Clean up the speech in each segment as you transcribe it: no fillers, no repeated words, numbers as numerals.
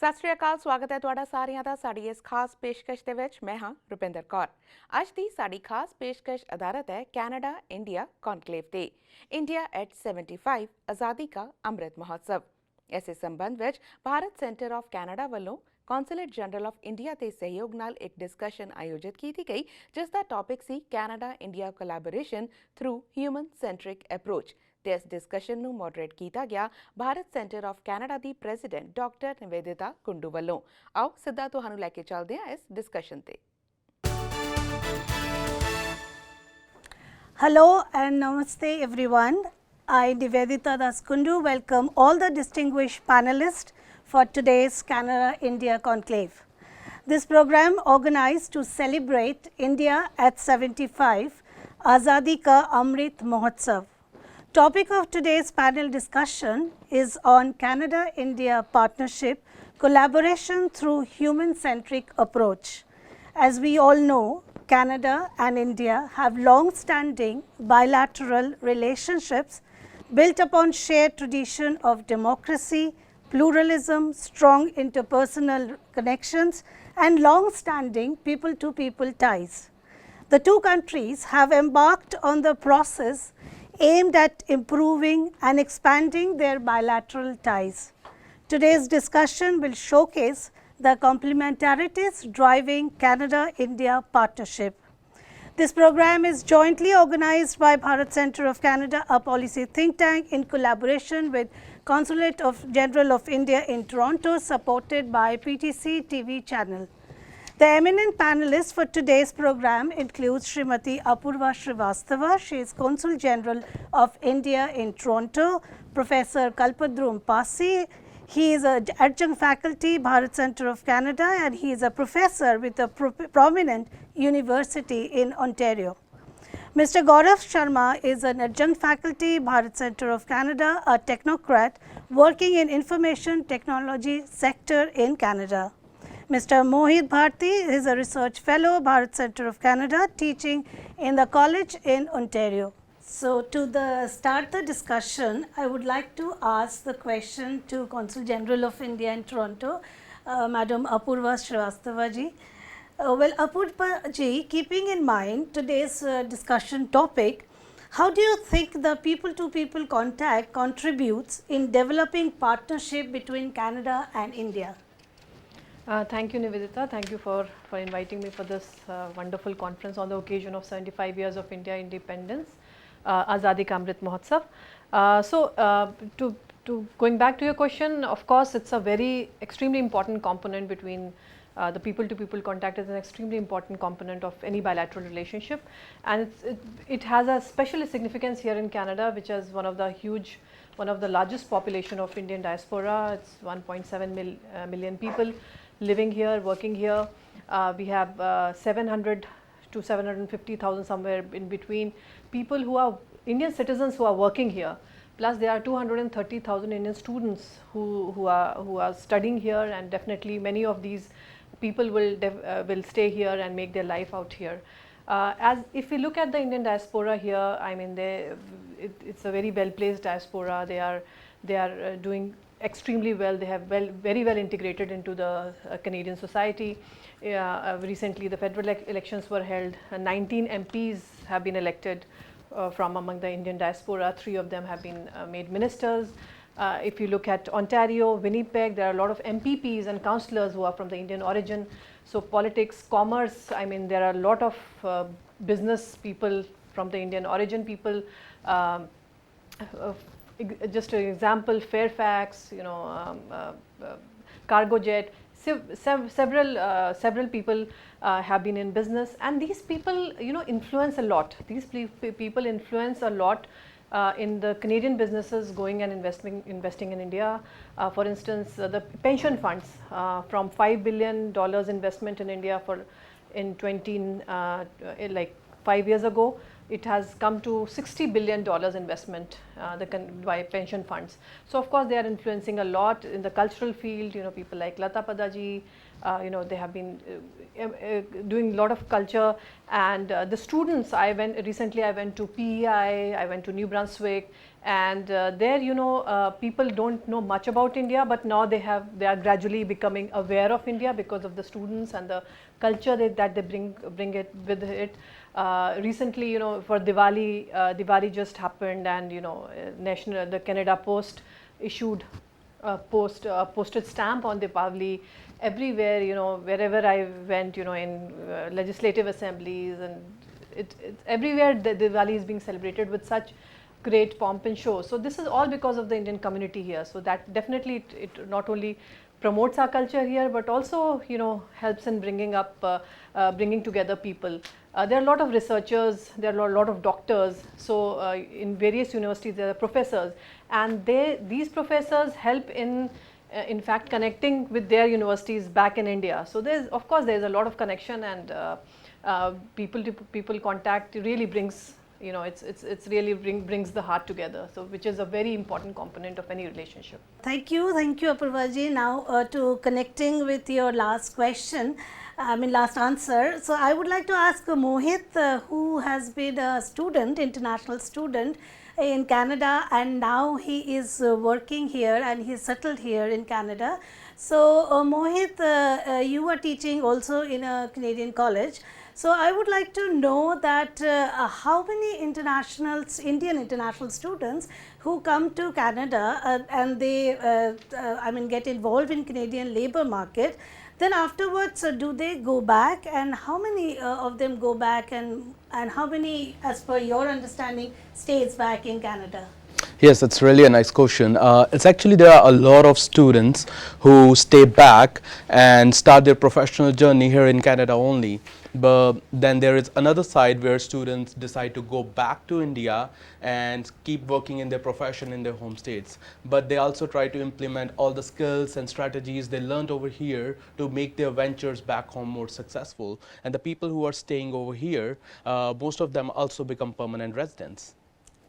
ਸਤਿ ਸ਼੍ਰੀ ਅਕਾਲ, ਸਵਾਗਤ ਹੈ ਤੁਹਾਡਾ ਸਾਰਿਆਂ ਦਾ ਸਾਡੀ ਇਸ ਖਾਸ ਪੇਸ਼ਕਸ਼ ਦੇ ਵਿੱਚ। ਮੈਂ ਹਾਂ ਰੁਪਿੰਦਰ ਕੌਰ। ਅੱਜ ਦੀ ਸਾਡੀ ਖਾਸ ਪੇਸ਼ਕਸ਼ ਆਧਾਰਿਤ ਹੈ ਕੈਨੇਡਾ ਇੰਡੀਆ ਕੌਨਕਲੇਵ ਤੇ ਇੰਡੀਆ ਐਟ 75 ਆਜ਼ਾਦੀ ਕਾ ਅੰਮ੍ਰਿਤ ਮਹੋਤਸਵ। ਇਸੇ ਸੰਬੰਧ ਵਿੱਚ ਭਾਰਤ ਸੈਂਟਰ ਆਫ ਕੈਨੇਡਾ ਵੱਲੋਂ ਕੌਂਸੂਲੇਟ ਜਨਰਲ ਆਫ ਇੰਡੀਆ ਦੇ ਸਹਿਯੋਗ ਨਾਲ ਇੱਕ ਡਿਸਕਸ਼ਨ ਆਯੋਜਿਤ ਕੀਤੀ ਗਈ, ਜਿਸ ਦਾ ਟੌਪਿਕ ਸੀ Canada India collaboration through human centric approach. ਤੇ ਇਸ ਡਿਸਕਸ਼ਨ ਨੂੰ ਮੋਡਰੇਟ ਕੀਤਾ ਗਿਆ ਭਾਰਤ ਸੈਂਟਰ ਆਫ ਕੈਨੇਡਾ ਦੀ ਪ੍ਰੈਜ਼ੀਡੈਂਟ ਡਾਕਟਰ ਨਿਵੇਦਿਤਾ ਕੁੰਡੂ ਵੱਲੋਂ। ਆਓ ਸਿੱਧਾ ਤੁਹਾਨੂੰ ਲੈ ਕੇ ਚੱਲਦੇ ਹਾਂ ਇਸ ਡਿਸਕਸ਼ਨ ਤੇ। Hello and namaste everyone. I, Nivedita Das Kundu, welcome all the distinguished panelists for today's Canada-India Conclave. This program organized to celebrate India at 75, Azadi ka Amrit Mahotsav. Topic of today's panel discussion is on Canada-India partnership, collaboration through human-centric approach. As we all know, Canada and India have long-standing bilateral relationships built upon shared tradition of democracy, pluralism, strong interpersonal connections, and long-standing people-to-people ties. The two countries have embarked on the process aimed at improving and expanding their bilateral ties. Today's discussion will showcase the complementarities driving Canada-India partnership. This program is jointly organized by Bharat Center of Canada, a policy think tank, in collaboration with Consulate General of India in Toronto, supported by PTC TV channel. The eminent panelists for today's program include Srimati Apurva Srivastava. She is Consul General of India in Toronto. Professor Kalpadrum Pasi. He is an adjunct faculty, Bharat Center of Canada, and he is a professor with a prominent university in Ontario. Mr. Gaurav Sharma is an adjunct faculty, Bharat Center of Canada, a technocrat working in information technology sector in Canada. Mr. Mohit Bharti is a research fellow, Bharat Center of Canada, teaching in the college in Ontario. So, to start the discussion, I would like to ask the question to Consul General of India in Toronto, Madam Apurva Srivastava ji. Well, Apurva ji, keeping in mind today's discussion topic, how do you think the people-to-people contact contributes in developing partnership between Canada and India? Thank you, Nivedita. Thank you for inviting me for this wonderful conference on the occasion of 75 years of India independence. Azadi ka Amrit Mahotsav. To going back to your question, of course, it's a very extremely important component between the people-to-people contact is an extremely important component of any bilateral relationship, and it has a special significance here in Canada, which is one of the largest population of Indian diaspora. It's 1.7 million people living here, working here. We have 700 to 750,000 somewhere in between people who are Indian citizens who are working here. Plus there are 230,000 Indian students who are studying here, and definitely many of these people will stay here and make their life out here. As if we look at the Indian diaspora here, I mean it's a very well placed diaspora. They are doing extremely well. They have very well integrated into the Canadian society. Recently the federal elections were held. 19 MPs have been elected from among the Indian diaspora. 3 of them have been made ministers. If you look at Ontario, Winnipeg, there are a lot of MPPs and councillors who are from the Indian origin. So politics, commerce, I mean there are a lot of business people from the Indian origin people. Just an example, Fairfax, Cargojet, several people have been in business, and these people influence a lot. These people influence a lot in the Canadian businesses going and investing in India. For instance, the pension funds, from $5 billion investment in India in 5 years ago, it has come to $60 billion investment by pension funds. So of course they are influencing a lot in the cultural field. People like Lata Padaji, they have been doing a lot of culture, and the students. Recently I went to PEI, I went to New Brunswick, and there, you know, people don't know much about India, but now they are gradually becoming aware of India because of the students and the culture that they bring it with it. Recently, you know, for Diwali, Diwali just happened, and you know, the Canada Post issued postage stamp on Diwali everywhere, you know, wherever I went, you know, in legislative assemblies, and everywhere the Diwali is being celebrated with such great pomp and show. So this is all because of the Indian community here. So that definitely it not only promotes our culture here, but also, you know, helps in bringing together people. There are a lot of researchers, there are a lot of doctors. So in various universities there are professors, and these professors help in fact connecting with their universities back in India. So of course there's a lot of connection, and people to people contact really brings, you know, it's really brings the heart together. So which is a very important component of any relationship. Thank you, Apurvaji. Now to connecting with your last question, last answer. So I would like to ask Mohit, who has been a student, international student in Canada, and now he is working here and he is settled here in Canada. So Mohit, you are teaching also in a Canadian college. So I would like to know that how many Indian international students who come to Canada and they get involved in Canadian labor market, then afterwards do they go back, and how many of them go back, and how many, as per your understanding, stays back in Canada? Yes, that's really a nice question. It's actually, there are a lot of students who stay back and start their professional journey here in Canada only. But then there is another side where students decide to go back to India and keep working in their profession in their home states. But they also try to implement all the skills and strategies they learned over here to make their ventures back home more successful. And the people who are staying over here, most of them also become permanent residents.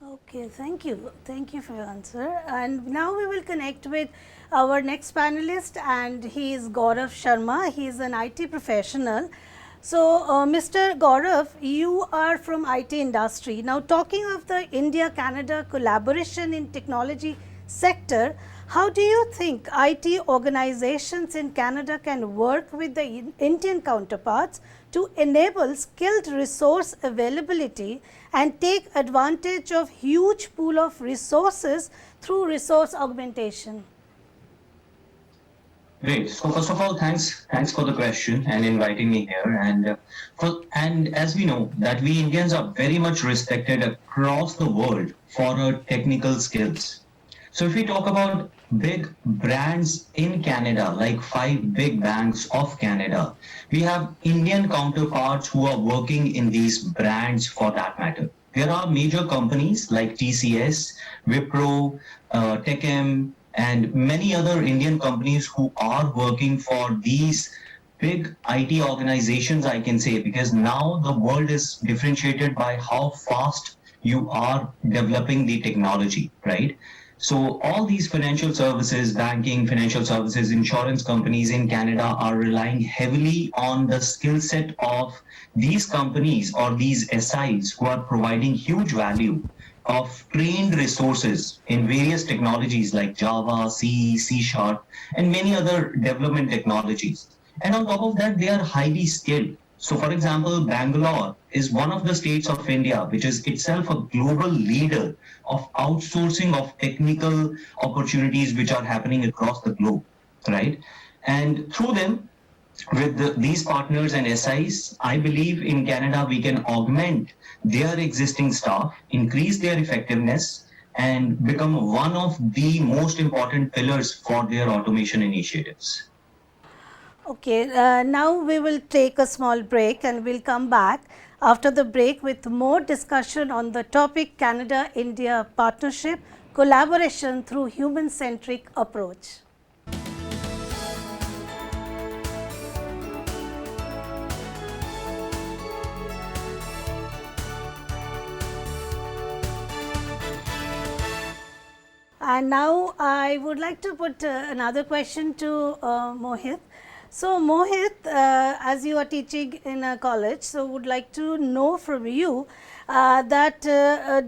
Okay, thank you. Thank you for your answer. And now we will connect with our next panelist, and he is Gaurav Sharma. He is an IT professional. So, Mr. Gaurav, you are from IT industry. Now, talking of the India-Canada collaboration in technology sector, how do you think IT organizations in Canada can work with the Indian counterparts to enable skilled resource availability and take advantage of huge pool of resources through resource augmentation? Great. So first of all, thanks for the question and inviting me here. And as we know that we Indians are very much respected across the world for our technical skills. So if we talk about big brands in Canada, like 5 big banks of Canada, we have Indian counterparts who are working in these brands for that matter. There are major companies like TCS, Wipro, Techem, and many other Indian companies who are working for these big IT organizations, I can say, because now the world is differentiated by how fast you are developing the technology, right? So all these financial services, banking, financial services, insurance companies in Canada are relying heavily on the skill set of these companies or these SIs who are providing huge value of trained resources in various technologies like Java, C, C#, and many other development technologies. And on top of that, they are highly skilled. So for example, Bangalore is one of the states of India, which is itself a global leader of outsourcing of technical opportunities which are happening across the globe, right? And through them, with these partners and SIs, I believe in Canada we can augment their existing staff, increase their effectiveness, and become one of the most important pillars for their automation initiatives. Okay, now we will take a small break and we'll come back after the break with more discussion on the topic Canada-India partnership, collaboration through human-centric approach. And now I would like to put another question to Mohit. So Mohit, as you are teaching in a college, so would like to know from you that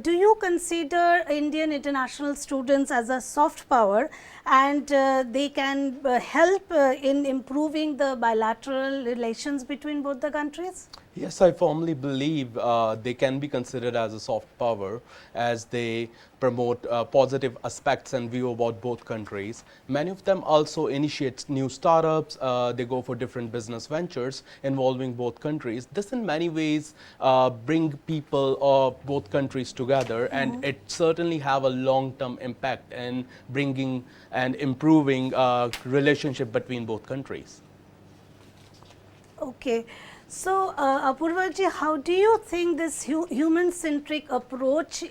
do you consider Indian international students as a soft power, and they can help in improving the bilateral relations between both the countries? Yes, I firmly believe they can be considered as a soft power, as they promote positive aspects and view about both countries. Many of them also initiate new startups, they go for different business ventures involving both countries. This in many ways bring people of both countries together, and it certainly have a long-term impact in bringing and improving relationship between both countries. Okay. So, Apurva ji, how do you think this human-centric approach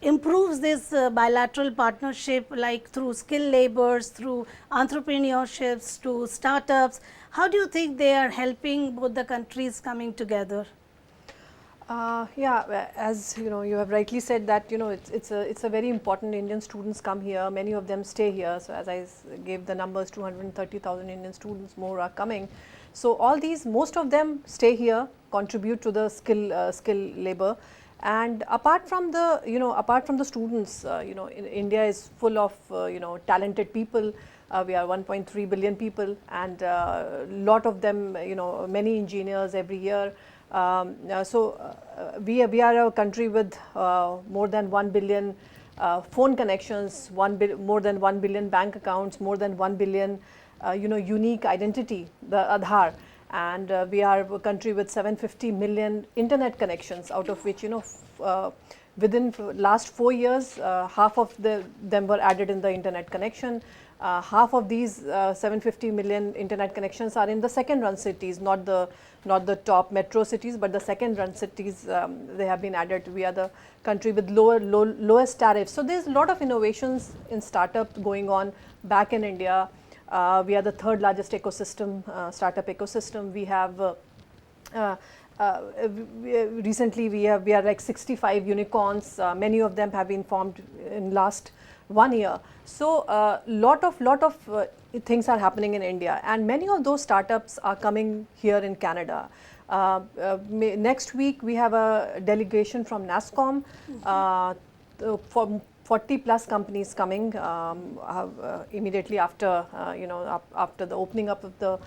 improves this bilateral partnership, like through skill labors, through entrepreneurships, to startups? How do you think they are helping both the countries coming together? Yeah, as you know, you have rightly said that it's a very important. Indian students come here. Many of them stay here. So as I gave the numbers, 230,000 Indian students more are coming. So all these, most of them stay here, contribute to the skill labor. And apart from the students, India is full of talented people. We are 1.3 billion people, and lot of them, many engineers every year. We are a country with more than 1 billion phone connections, more than 1 billion bank accounts, more than 1 billion unique identity, the Aadhaar, and we are a country with 750 million internet connections, out of which within last 4 years half of them were added in the internet connection. Half of these 750 million internet connections are in the second run cities, not the top metro cities, but the second run cities. They have been added. We are the country with lowest tariffs. So there's a lot of innovations in startup going on back in India. We are the third largest ecosystem, startup ecosystem. We have recently we are like 65 unicorns. Many of them have been formed in last 1 year. So lot of things are happening in India, and many of those startups are coming here in Canada. Next week we have a delegation from NASSCOM for 40 plus companies coming immediately after after the opening up of the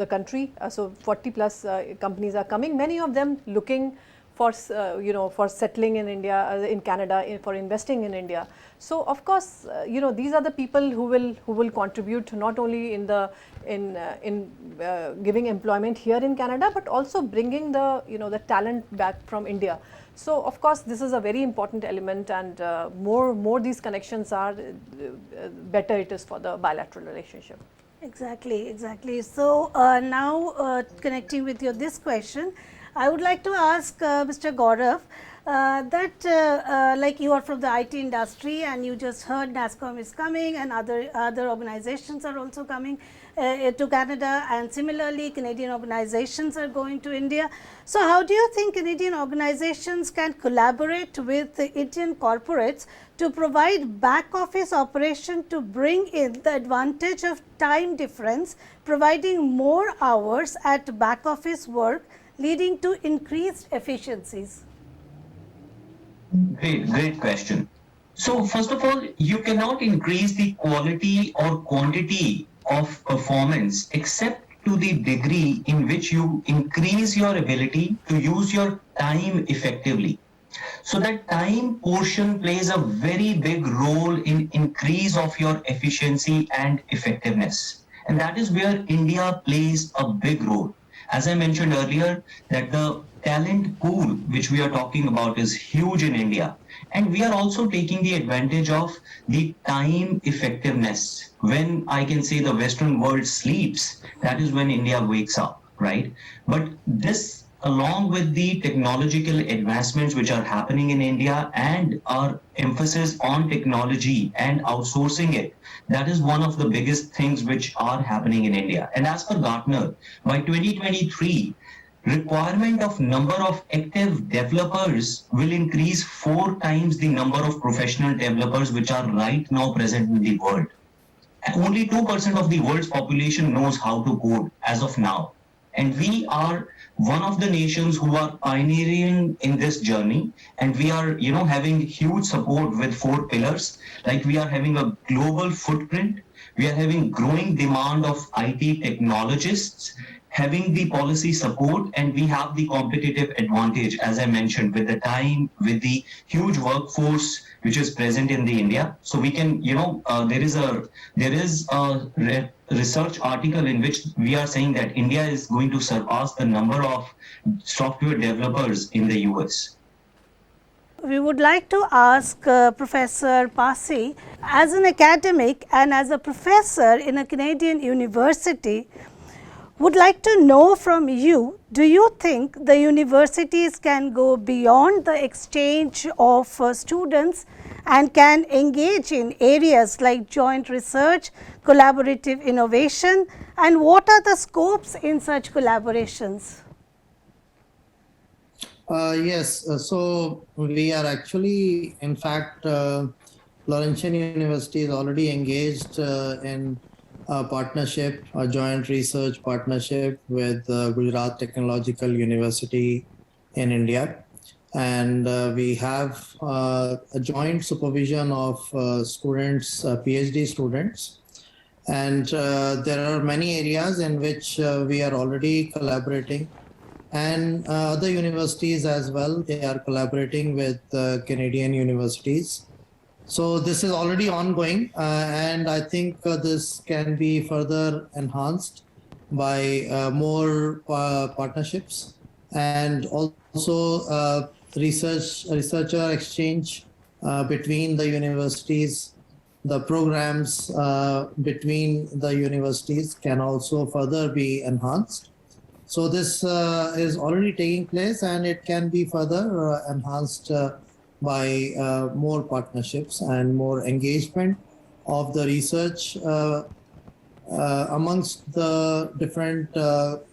country. So 40 plus companies are coming. Many of them looking for for settling in India, in Canada, for investing in India. So of course, these are the people who will contribute not only in giving employment here in Canada, but also bringing the talent back from India. So of course, this is a very important element, and more these connections are, better it is for the bilateral relationship. Exactly. So now connecting with this question, I would like to ask Mr. Gaurav that like you are from the IT industry, and you just heard NASSCOM is coming, and other organizations are also coming to Canada, and similarly Canadian organizations are going to India. So how do you think Canadian organizations can collaborate with the Indian corporates to provide back office operation to bring in the advantage of time difference, providing more hours at back office work, leading to increased efficiencies? Great question. So first of all, you cannot increase the quality or quantity of performance except to the degree in which you increase your ability to use your time effectively. So that time portion plays a very big role in increase of your efficiency and effectiveness. And that is where India plays a big role. As I mentioned earlier, that the talent pool which we are talking about is huge in India. And we are also taking the advantage of the time effectiveness. When I can say the Western world sleeps, that is when India wakes up, right? But this, along with the technological advancements which are happening in India and our emphasis on technology and outsourcing it, that is one of the biggest things which are happening in India. And as per Gartner, by 2023, requirement of number of active developers will increase 4 times the number of professional developers which are right now present in the world. Only 2% of the world's population knows how to code as of now. And we are one of the nations who are pioneering in this journey. And we are, having huge support with 4 pillars. Like we are having a global footprint. We are having growing demand of IT technologists, having the policy support, and we have the competitive advantage, as I mentioned, with the time, with the huge workforce which is present in the India. So we can, there is a research article in which we are saying that India is going to surpass the number of software developers in the US. We would like to ask Professor Pasi, as an academic and as a professor in a Canadian university, would like to know from you, do you think the universities can go beyond the exchange of students and can engage in areas like joint research, collaborative innovation, and what are the scopes in such collaborations? Yes, so we are actually, in fact, Laurentian University is already engaged in a partnership, a joint research partnership with Gujarat Technological University in India. And we have a joint supervision of students, PhD students. And there are many areas in which we are already collaborating. And other universities as well, they are collaborating with Canadian universities. So this is already ongoing, and I think this can be further enhanced by more partnerships, and also researcher exchange between the universities. The programs between the universities can also further be enhanced. So this is already taking place, and it can be further enhanced by more partnerships and more engagement of the research amongst the different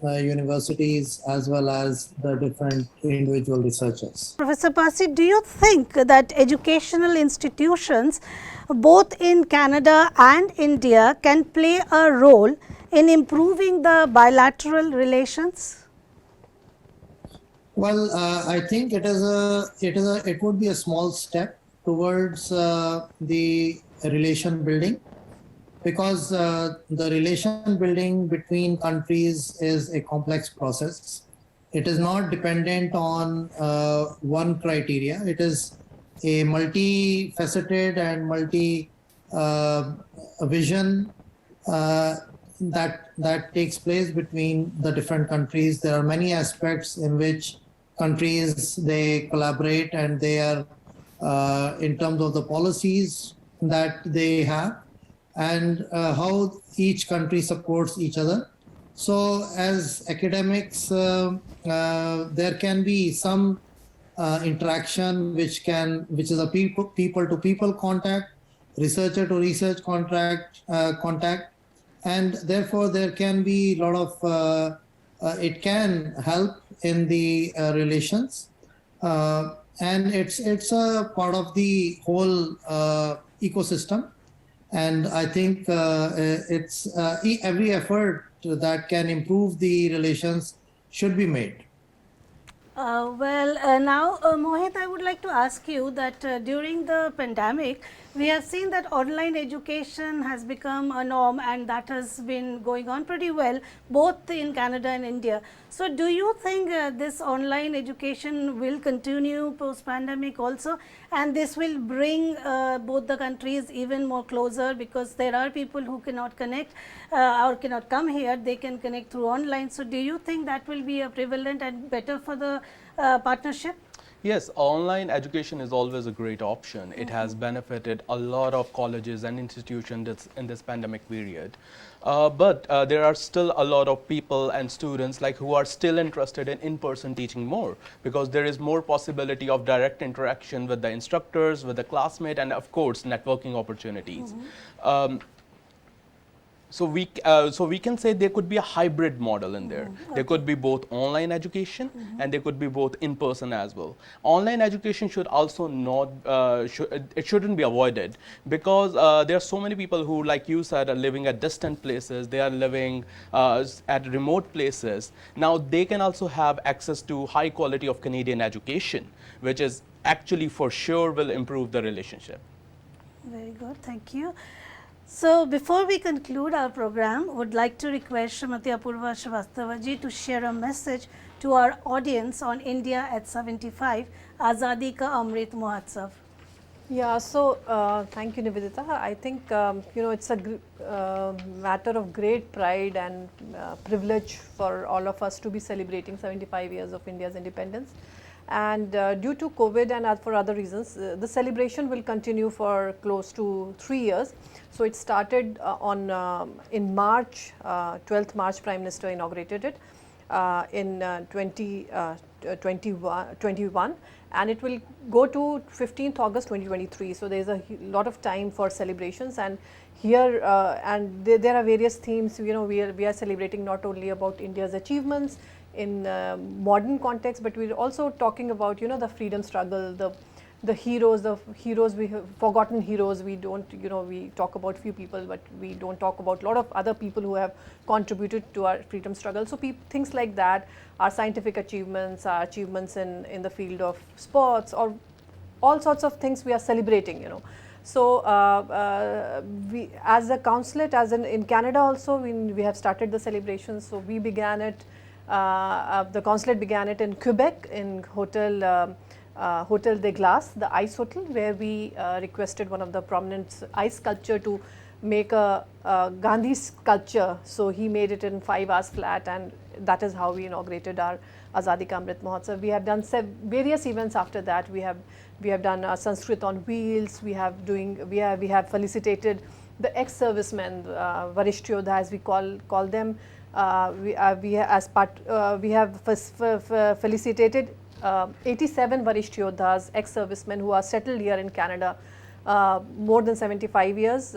universities as well as the different individual researchers. Professor Pasi, do you think that educational institutions both in Canada and India can play a role in improving the bilateral relations? Well, I think it would be a small step towards the relation building, because the relation building between countries is a complex process. It is not dependent on one criteria. It is a multifaceted and multi vision that takes place between the different countries. There are many aspects in which countries, they collaborate, and they are in terms of the policies that they have and how each country supports each other. So as academics, there can be some interaction which is a people to people contact, researcher to research contact, and therefore there can be a lot of it can help in the relations, and it's a part of the whole ecosystem. And I think it's every effort that can improve the relations should be made. Now, Mohit, I would like to ask you that during the pandemic, we have seen that online education has become a norm, and that has been going on pretty well, both in Canada and India. So, do you think this online education will continue post-pandemic also, and this will bring both the countries even more closer, because there are people who cannot connect or cannot come here, they can connect through online. So, do you think that will be a prevalent and better for the partnership? Yes, online education is always a great option. It has benefited a lot of colleges and institutions in this pandemic period. But there are still a lot of people and students who are still interested in in-person teaching more, because there is more possibility of direct interaction with the instructors, with the classmate, and of course networking opportunities. So we can say there could be a hybrid model in there. There could be both online education and there could be both in person as well. Online education should also not it shouldn't be avoided, because there are so many people who, like you said, are living at distant places. They are living at remote places. Now they can also have access to high quality of Canadian education, which is actually for sure will improve the relationship. Very good, thank you. So, before we conclude our program, would like to request Srimati Apurva Srivastava ji to share a message to our audience on India at 75, Azadi Ka Amrit Mahotsav. Yeah, so thank you, Nivedita. I think it's a matter of great pride and privilege for all of us to be celebrating 75 years of India's independence. And due to COVID and for other reasons, the celebration will continue for close to 3 years. So it started in March, 12th March, Prime Minister inaugurated it in 2021, and it will go to 15th August 2023. So there is a lot of time for celebrations, and here there are various themes. We are celebrating not only about India's achievements in modern context, but we're also talking about the freedom struggle, the heroes, we have forgotten heroes. We don't, we talk about few people, but we don't talk about a lot of other people who have contributed to our freedom struggle. So things like that, our scientific achievements, our achievements in the field of sports, or all sorts of things we are celebrating. So we, as a consulate, in Canada also, we have started the celebrations. So we began it. The consulate began it in Quebec, in Hotel de Glace, the ice hotel, where we requested one of the prominent ice sculptor to make a Gandhi sculpture. So he made it in 5 hours flat, and that is how we inaugurated our Azadi Ka Amrit Mahotsav. We have done various events after that. We have done Sanskrit on wheels. We have felicitated the ex-servicemen, Varisht Yodha, as we call them. We have felicitated 87 Varisht Yodhas, ex-servicemen who are settled here in Canada more than 75 years.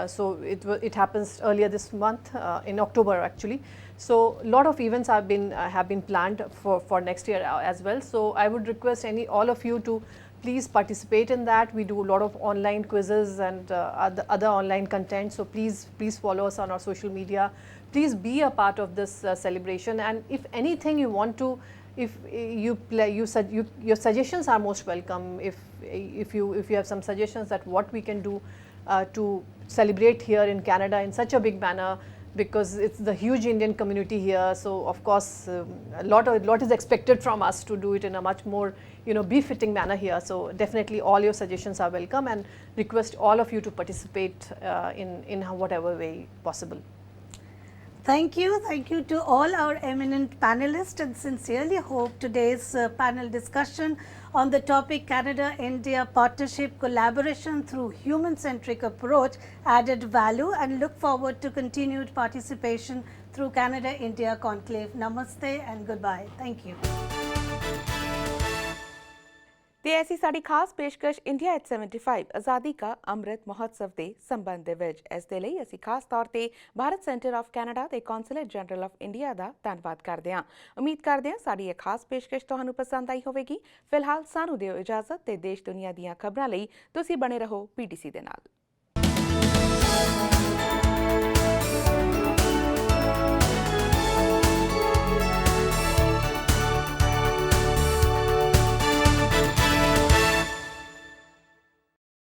So it happens earlier this month, in October actually. So a lot of events have been planned for next year as well. So I would request all of you to please participate in that. We do a lot of online quizzes and other online content. So please follow us on our social media. Please be a part of this celebration, and if anything you want to, your suggestions are most welcome. If you have some suggestions that what we can do to celebrate here in Canada in such a big manner, because it's the huge Indian community here. So of course a lot is expected from us to do it in a much more befitting manner here. So definitely all your suggestions are welcome, and request all of you to participate in whatever way possible. Thank you to all our eminent panelists, and sincerely hope today's panel discussion on the topic Canada-India partnership collaboration through human-centric approach added value, and look forward to continued participation through Canada-India Conclave. Namaste and goodbye. Thank you. ਤੇ ਐਸੀ ਸਾਡੀ ਖਾਸ ਪੇਸ਼ਕਸ਼ India at 75 ਆਜ਼ਾਦੀ ਕਾ ਅੰਮ੍ਰਿਤ ਮਹੋਤਸਵ ਦੇ ਸੰਬੰਧ ਦੇ ਵਿੱਚ। ਇਸ ਦੇ ਲਈ ਅਸੀਂ ਖਾਸ ਤੌਰ ਤੇ ਭਾਰਤ ਸੈਂਟਰ ਆਫ ਕੈਨੇਡਾ ਤੇ ਕੌਂਸਲੇਟ ਜਨਰਲ ਆਫ ਇੰਡੀਆ ਦਾ ਧੰਨਵਾਦ ਕਰਦੇ ਹਾਂ। ਉਮੀਦ ਕਰਦੇ ਹਾਂ ਸਾਡੀ ਇਹ ਖਾਸ ਪੇਸ਼ਕਸ਼ ਤੁਹਾਨੂੰ ਪਸੰਦ ਆਈ ਹੋਵੇਗੀ। ਫਿਲਹਾਲ ਸਾਨੂੰ ਦਿਓ ਇਜਾਜ਼ਤ, ਤੇ ਦੇਸ਼ ਦੁਨੀਆ ਦੀਆਂ ਖਬਰਾਂ ਲਈ ਤੁਸੀਂ ਬਣੇ ਰਹੋ PTC ਦੇ ਨਾਲ।